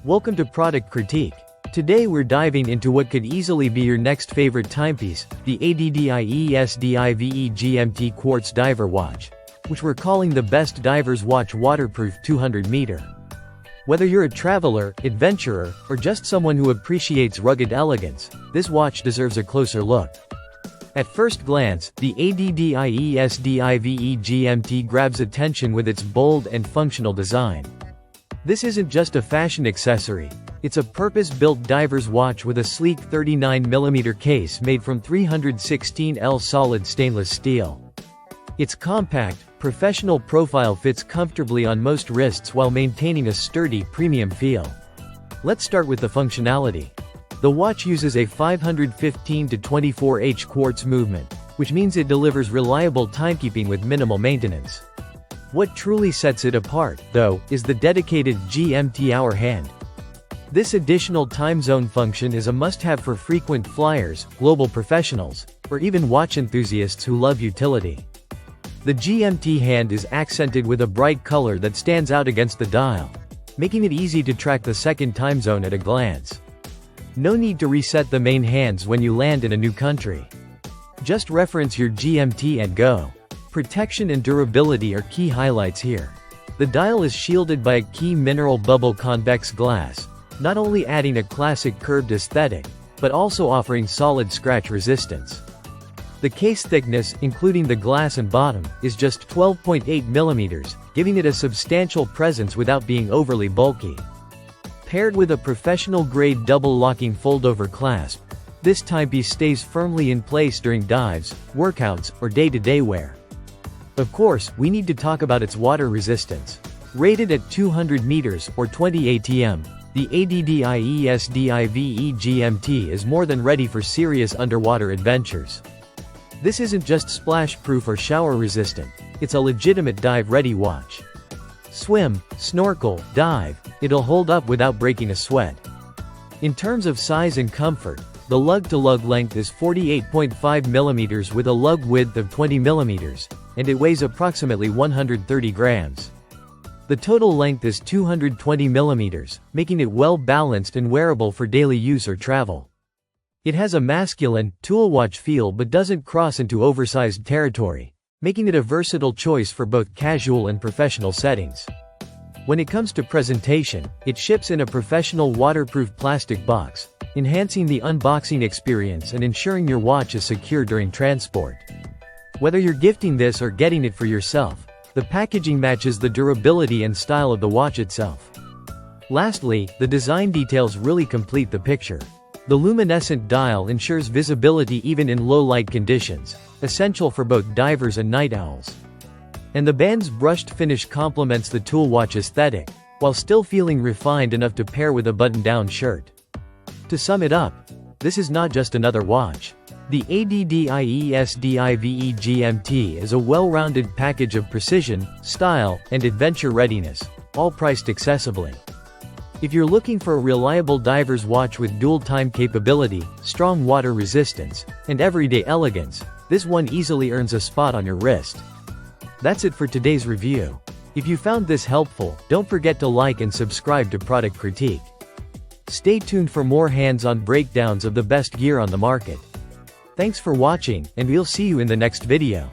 Welcome to Product Critique. Today we're diving into what could easily be your next favorite timepiece, the ADDIESDIVE GMT Quartz Diver Watch, which we're calling the best diver's watch, waterproof 200-meter. Whether you're a traveler, adventurer, or just someone who appreciates rugged elegance, this watch deserves a closer look. At first glance, the ADDIESDIVE GMT grabs attention with its bold and functional design. This isn't just a fashion accessory, it's a purpose-built diver's watch with a sleek 39mm case made from 316L solid stainless steel. Its compact, professional profile fits comfortably on most wrists while maintaining a sturdy, premium feel. Let's start with the functionality. The watch uses a 515-24H quartz movement, which means it delivers reliable timekeeping with minimal maintenance. What truly sets it apart, though, is the dedicated GMT hour hand. This additional time zone function is a must-have for frequent flyers, global professionals, or even watch enthusiasts who love utility. The GMT hand is accented with a bright color that stands out against the dial, making it easy to track the second time zone at a glance. No need to reset the main hands when you land in a new country. Just reference your GMT and go. Protection and durability are key highlights here. The dial is shielded by a key mineral bubble convex glass, not only adding a classic curved aesthetic, but also offering solid scratch resistance. The case thickness, including the glass and bottom, is just 12.8mm, giving it a substantial presence without being overly bulky. Paired with a professional-grade double-locking fold-over clasp, this timepiece stays firmly in place during dives, workouts, or day-to-day wear. Of course, we need to talk about its water resistance. Rated at 200 meters, or 20 ATM, the ADDIESDIVE GMT is more than ready for serious underwater adventures. This isn't just splash-proof or shower-resistant, it's a legitimate dive-ready watch. Swim, snorkel, dive, it'll hold up without breaking a sweat. In terms of size and comfort, the lug-to-lug length is 48.5mm with a lug width of 20mm, and it weighs approximately 130 grams. The total length is 220mm, making it well-balanced and wearable for daily use or travel. It has a masculine, tool watch feel but doesn't cross into oversized territory, making it a versatile choice for both casual and professional settings. When it comes to presentation, it ships in a professional waterproof plastic box, enhancing the unboxing experience and ensuring your watch is secure during transport. Whether you're gifting this or getting it for yourself, the packaging matches the durability and style of the watch itself. Lastly, the design details really complete the picture. The luminescent dial ensures visibility even in low-light conditions, essential for both divers and night owls. And the band's brushed finish complements the tool watch aesthetic, while still feeling refined enough to pair with a button-down shirt. To sum it up, this is not just another watch. The ADDIESDIVE GMT is a well-rounded package of precision, style, and adventure readiness, all priced accessibly. If you're looking for a reliable diver's watch with dual time capability, strong water resistance, and everyday elegance, this one easily earns a spot on your wrist. That's it for today's review. If you found this helpful, don't forget to like and subscribe to Product Critique. Stay tuned for more hands-on breakdowns of the best gear on the market. Thanks for watching, and we'll see you in the next video.